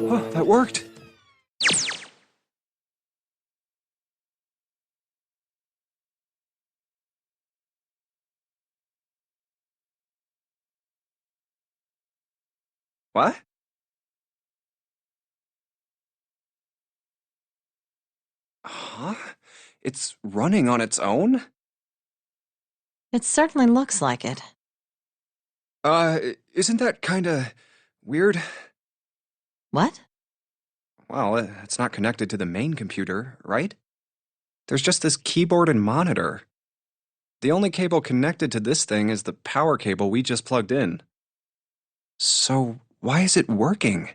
Oh, that worked. What? Huh? It's running on its own? It certainly looks like it. Isn't that kinda weird? What? Well, it's not connected to the main computer, right? There's just this keyboard and monitor. The only cable connected to this thing is the power cable we just plugged in. So, why is it working?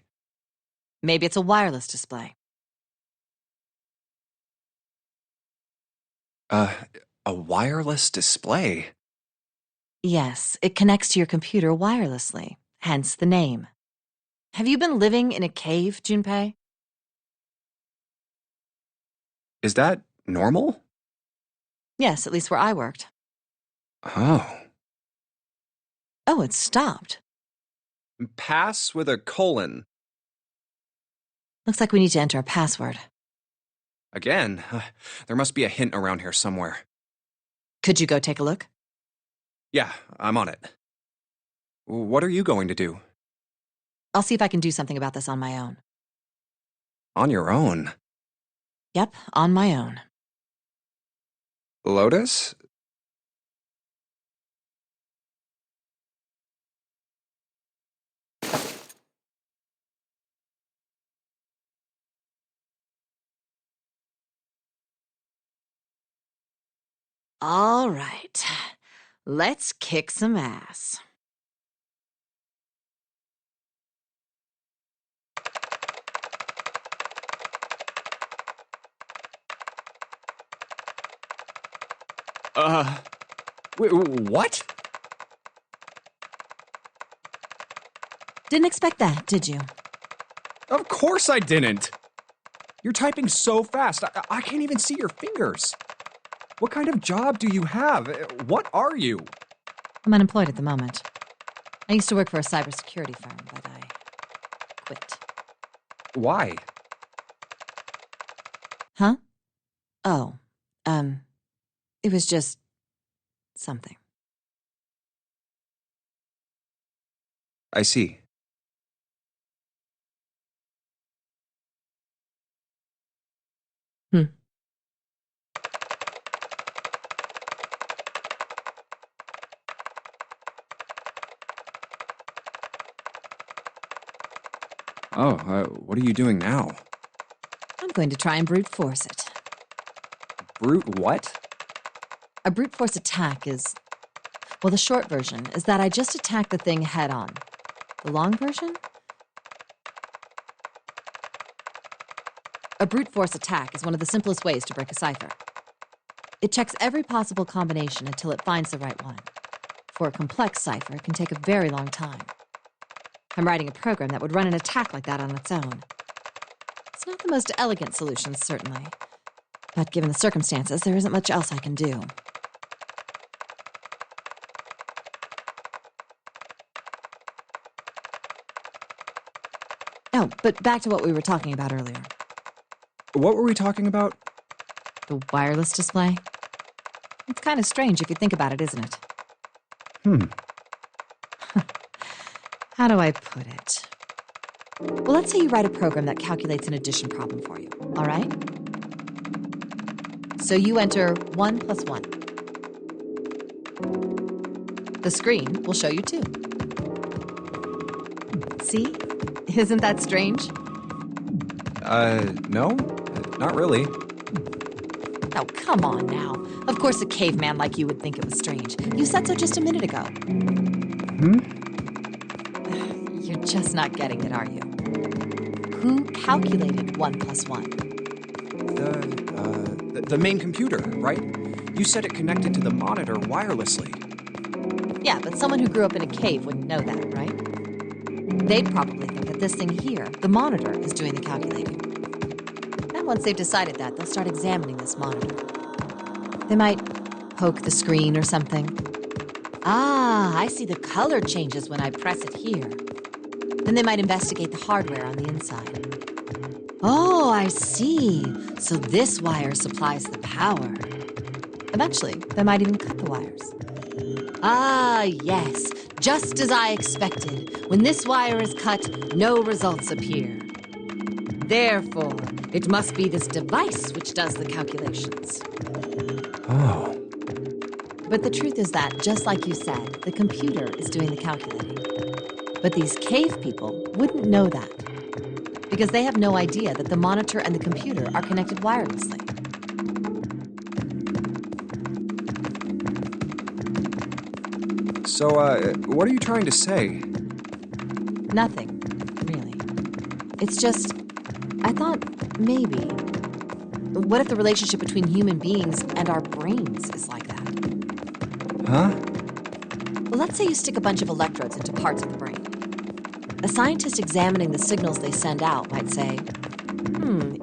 Maybe it's a wireless display. A wireless display? Yes, it connects to your computer wirelessly, hence the name. Have you been living in a cave, Junpei? Is that normal? Yes, at least where I worked. Oh. Oh, it stopped. Pass with a colon. Looks like we need to enter a password. Again, there must be a hint around here somewhere. Could you go take a look? Yeah, I'm on it. What are you going to do? I'll see if I can do something about this on my own. On your own? Yep, on my own. Lotus? All right, let's kick some ass. What? Didn't expect that, did you? Of course I didn't! You're typing so fast, I can't even see your fingers. What kind of job do you have? What are you? I'm unemployed at the moment. I used to work for a cybersecurity firm, but I quit. Why? Huh? Oh, it was just something. I see. Hmm. Oh, what are you doing now? I'm going to try and brute force it. Brute what? A brute force attack is... Well, the short version is that I just attack the thing head on. The long version? A brute force attack is one of the simplest ways to break a cipher. It checks every possible combination until it finds the right one. For a complex cipher, it can take a very long time. I'm writing a program that would run an attack like that on its own. It's not the most elegant solution, certainly. But given the circumstances, there isn't much else I can do. Oh, but back to what we were talking about earlier. What were we talking about? The wireless display. It's kind of strange if you think about it, isn't it? How do I put it? Well, let's say you write a program that calculates an addition problem for you, all right? So you enter 1 plus 1. The screen will show you 2. See? Isn't that strange? No? Not really. Oh, come on now. Of course a caveman like you would think it was strange. You said so just a minute ago. You're just not getting it, are you? Who calculated 1 plus 1? The main computer, right? You said it connected to the monitor wirelessly. Yeah, but someone who grew up in a cave wouldn't know that, right? They'd probably think that this thing here, the monitor, is doing the calculating. And once they've decided that, they'll start examining this monitor. They might poke the screen or something. Ah, I see the color changes when I press it here. Then they might investigate the hardware on the inside. Oh, I see. So this wire supplies the power. Eventually, they might even cut the wires. Ah, yes, just as I expected. When this wire is cut, no results appear. Therefore, it must be this device which does the calculations. Oh. But the truth is that, just like you said, the computer is doing the calculating. But these cave people wouldn't know that, because they have no idea that the monitor and the computer are connected wirelessly. So, what are you trying to say? Nothing, really. It's just, I thought maybe. What if the relationship between human beings and our brains is like that? Huh? Well, let's say you stick a bunch of electrodes into parts of the brain. A scientist examining the signals they send out might say,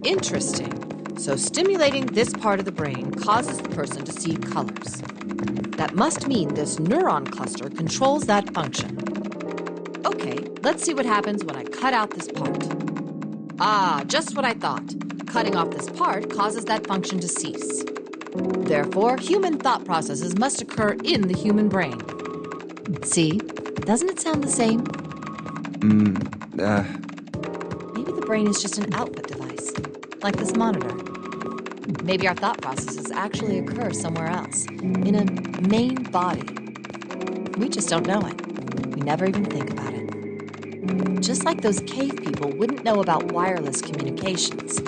interesting. So stimulating this part of the brain causes the person to see colors. That must mean this neuron cluster controls that function. Okay, let's see what happens when I cut out this part. Ah, just what I thought. Cutting off this part causes that function to cease. Therefore, human thought processes must occur in the human brain. See? Doesn't it sound the same? Maybe the brain is just an output device, like this monitor. Maybe our thought processes actually occur somewhere else, in a main body. We just don't know it. We never even think about it. Just like those cave people wouldn't know about wireless communications.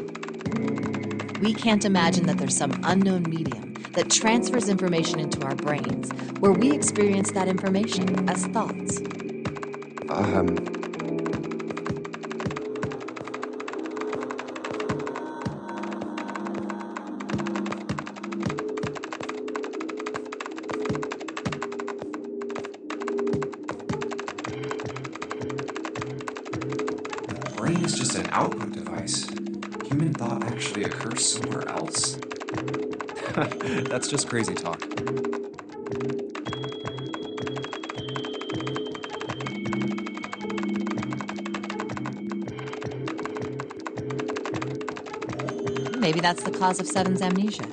We can't imagine that there's some unknown medium that transfers information into our brains, where we experience that information as thoughts. Brain is just an output device. Human thought actually occurs somewhere else? That's just crazy talk. Maybe that's the cause of Seven's amnesia.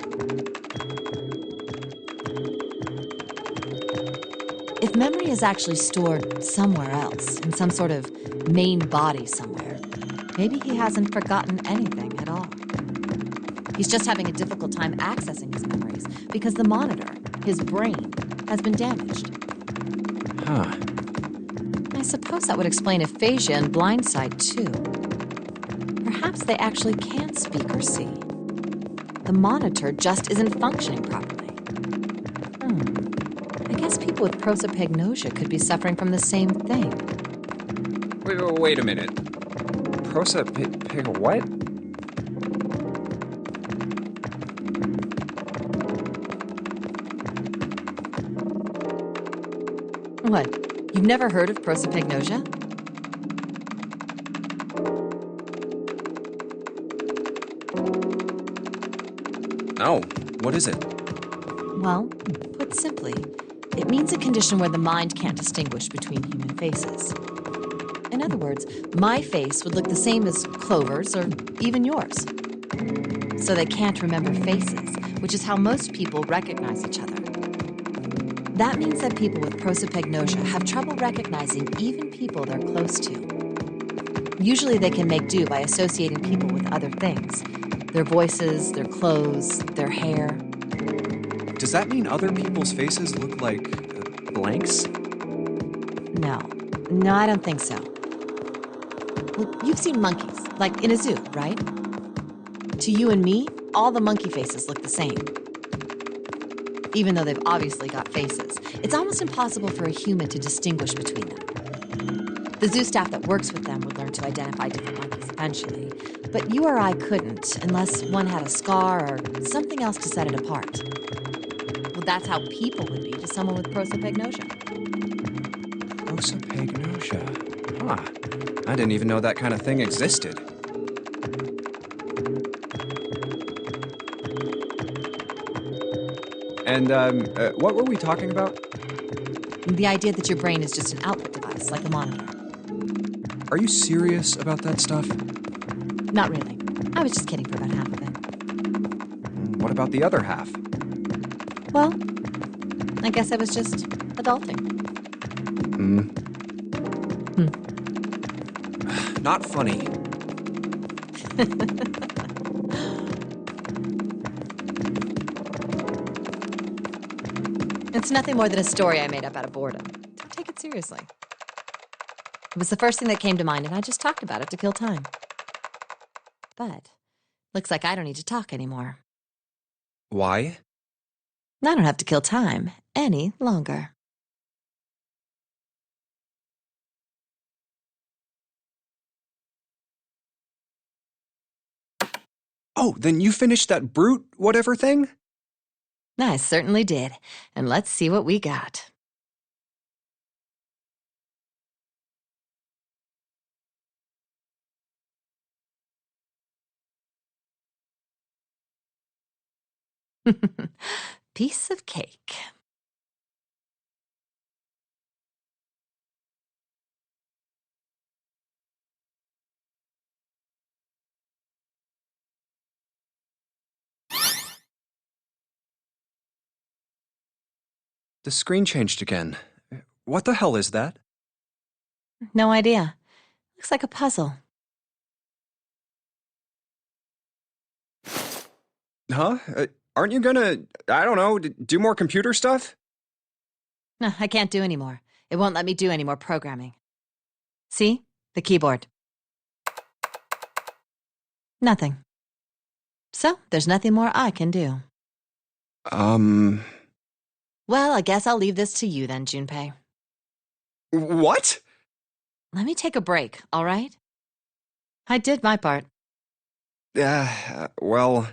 If memory is actually stored somewhere else, in some sort of main body somewhere, maybe he hasn't forgotten anything at all. He's just having a difficult time accessing his memories because the monitor, his brain, has been damaged. Huh. I suppose that would explain aphasia and blindsight, too. Perhaps they actually can speak or see. The monitor just isn't functioning properly. I guess people with prosopagnosia could be suffering from the same thing. Wait a minute. What? What? You've never heard of prosopagnosia? No. What is it? Well, put simply, it means a condition where the mind can't distinguish between human faces. In other words, my face would look the same as Clover's or even yours. So they can't remember faces, which is how most people recognize each other. That means that people with prosopagnosia have trouble recognizing even people they're close to. Usually they can make do by associating people with other things. Their voices, their clothes, their hair. Does that mean other people's faces look like blanks? No, I don't think so. Well, you've seen monkeys, like in a zoo, right? To you and me, all the monkey faces look the same. Even though they've obviously got faces, it's almost impossible for a human to distinguish between them. The zoo staff that works with them would learn to identify different monkeys eventually, but you or I couldn't unless one had a scar or something else to set it apart. Well, that's how people would be to someone with prosopagnosia. Prosopagnosia. Huh. I didn't even know that kind of thing existed. And, what were we talking about? The idea that your brain is just an output device, like a monitor. Are you serious about that stuff? Not really. I was just kidding for about half of it. What about the other half? Well, I guess I was just adulting. Not funny. It's nothing more than a story I made up out of boredom. Don't take it seriously. It was the first thing that came to mind, and I just talked about it to kill time. But looks like I don't need to talk anymore. Why? I don't have to kill time any longer. Oh, then you finished that brute whatever thing? I certainly did. And let's see what we got. Piece of cake. The screen changed again. What the hell is that? No idea. Looks like a puzzle. Huh? Aren't you gonna, I don't know, do more computer stuff? No, I can't do any more. It won't let me do any more programming. See? The keyboard. Nothing. So, there's nothing more I can do. Well, I guess I'll leave this to you then, Junpei. What? Let me take a break, all right? I did my part. Well...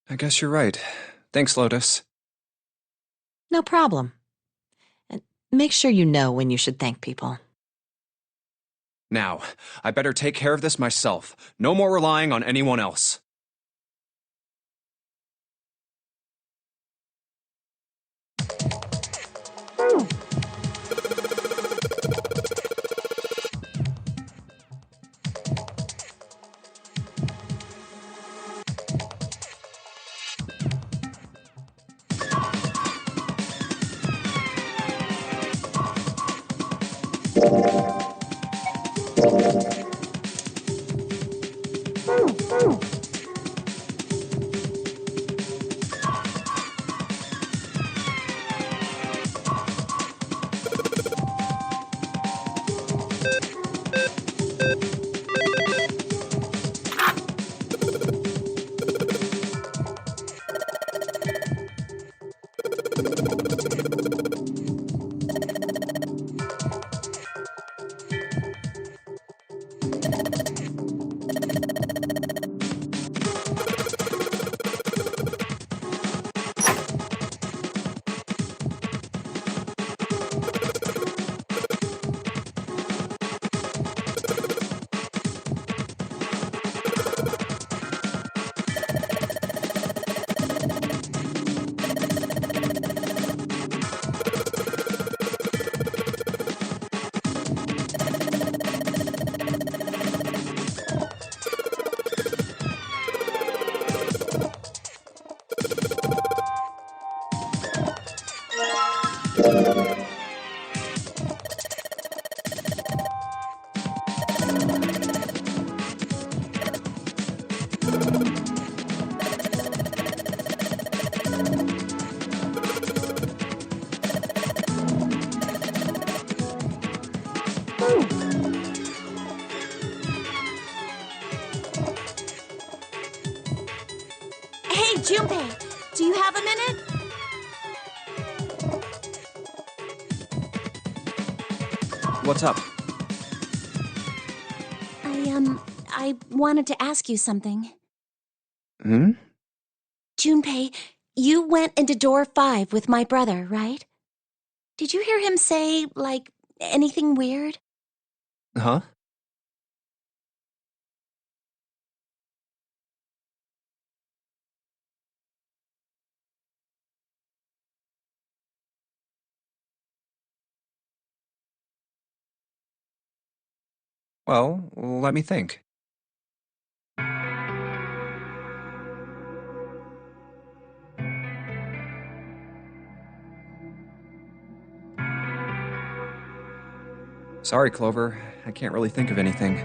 I guess you're right. Thanks, Lotus. No problem. And make sure you know when you should thank people. Now, I better take care of this myself. No more relying on anyone else. Junpei, do you have a minute? What's up? I wanted to ask you something. Hmm? Junpei, you went into door 5 with my brother, right? Did you hear him say, like, anything weird? Huh? Well, let me think. Sorry, Clover. I can't really think of anything.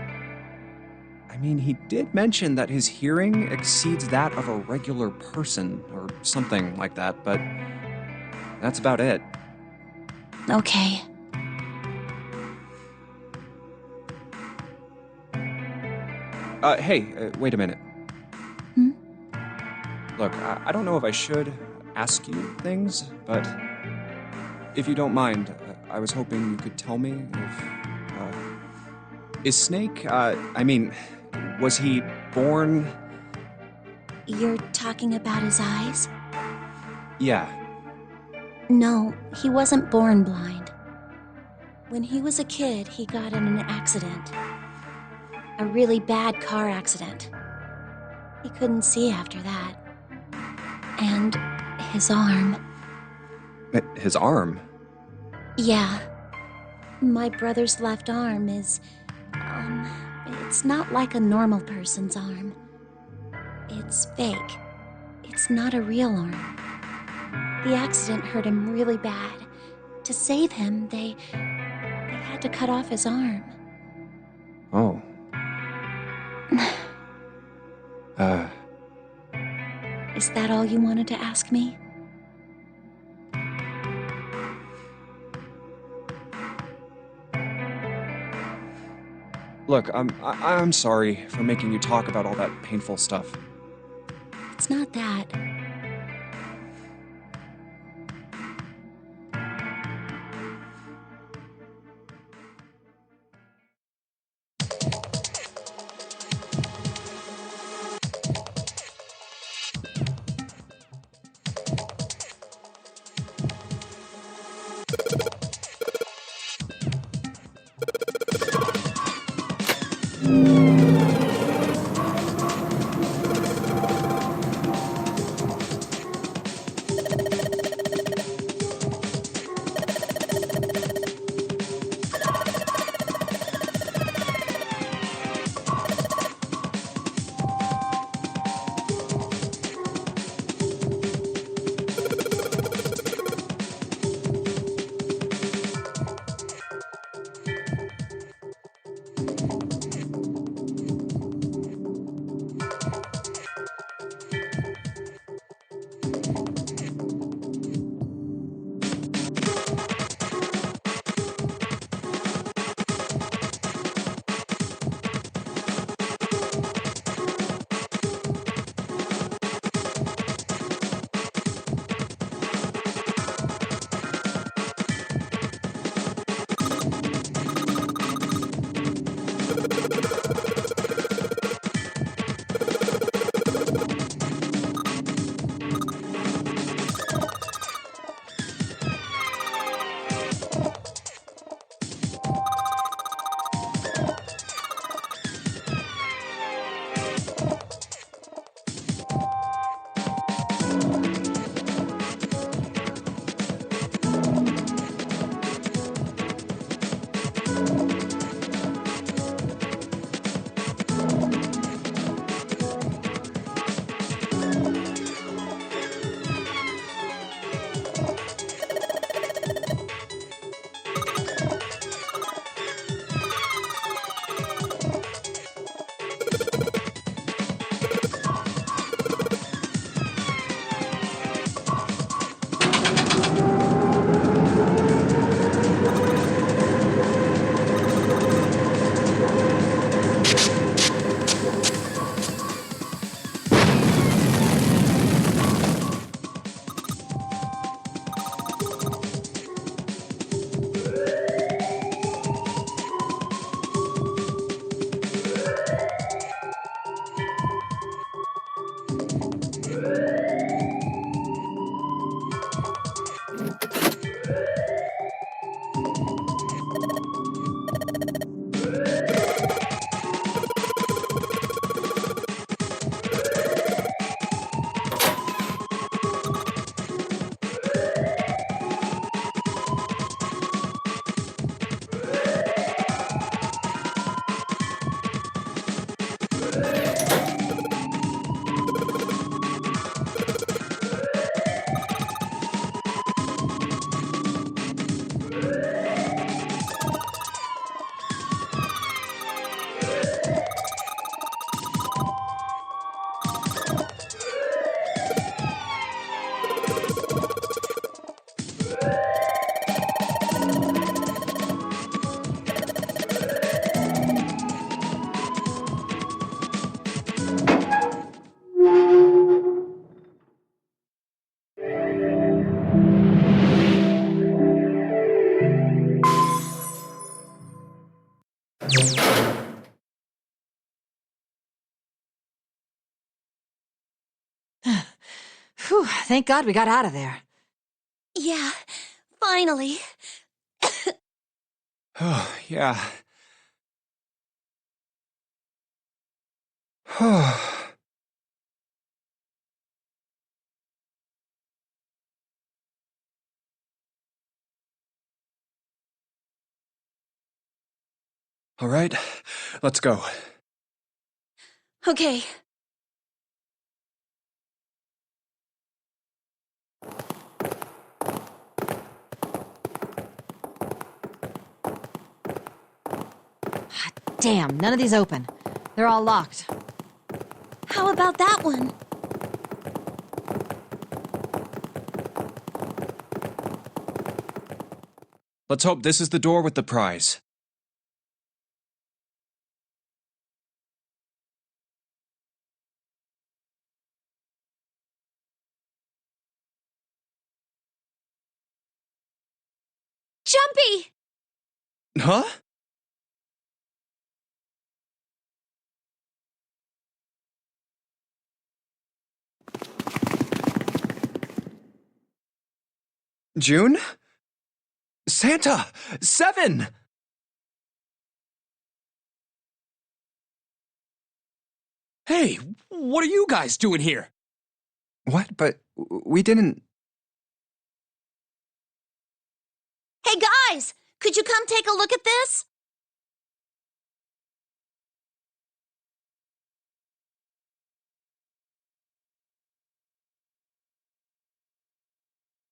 I mean, he did mention that his hearing exceeds that of a regular person, or something like that, but that's about it. Okay. Hey, wait a minute. Hmm? Look, I don't know if I should ask you things, but if you don't mind, I was hoping you could tell me if. Is Snake, was he born. You're talking about his eyes? Yeah. No, he wasn't born blind. When he was a kid, he got in an accident. A really bad car accident. He couldn't see after that. And his arm. His arm? Yeah. My brother's left arm is, it's not like a normal person's arm. It's fake. It's not a real arm. The accident hurt him really bad. To save him, they had to cut off his arm. Oh. Is that all you wanted to ask me? Look, I'm sorry for making you talk about all that painful stuff. It's not that. Whew, thank God we got out of there. Yeah, finally. Oh, yeah. All right, let's go. Okay. Damn, none of these open. They're all locked. How about that one? Let's hope this is the door with the prize. Jumpy! Huh? June? Santa! 7! Hey, what are you guys doing here? What? But we didn't... Hey guys, could you come take a look at this?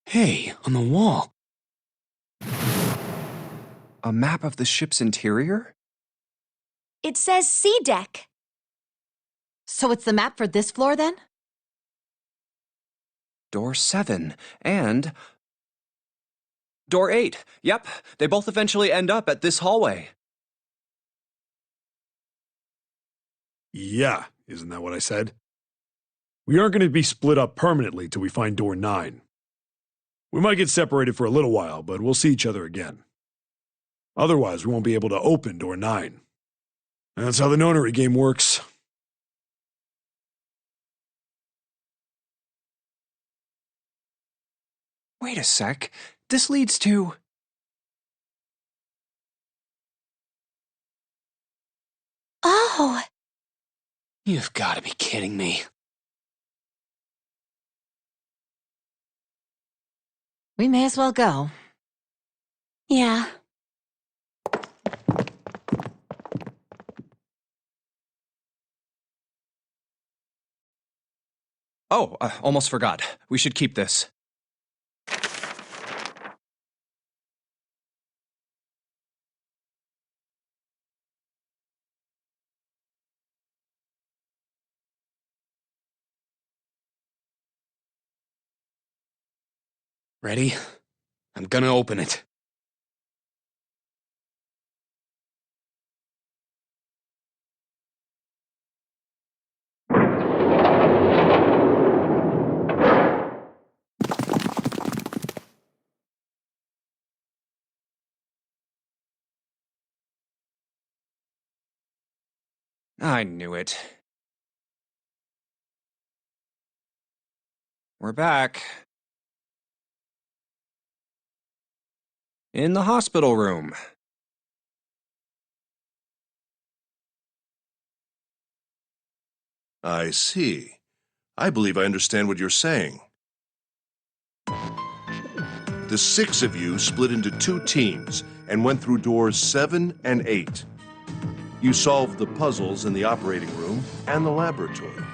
Hey, on the wall. A map of the ship's interior? It says C deck. So it's the map for this floor, then? Door 7. And... Door 8. Yep, they both eventually end up at this hallway. Yeah, isn't that what I said? We aren't going to be split up permanently till we find door 9. We might get separated for a little while, but we'll see each other again. Otherwise, we won't be able to open door 9. That's how the Nonary game works. Wait a sec. This leads to... Oh, You've got to be kidding me. We may as well go. yeah. Oh, almost forgot. We should keep this. Ready? I'm gonna open it. I knew it. We're back. In the hospital room. I see. I believe I understand what you're saying. The 6 of you split into 2 teams and went through doors 7 and 8. You solved the puzzles in the operating room and the laboratory.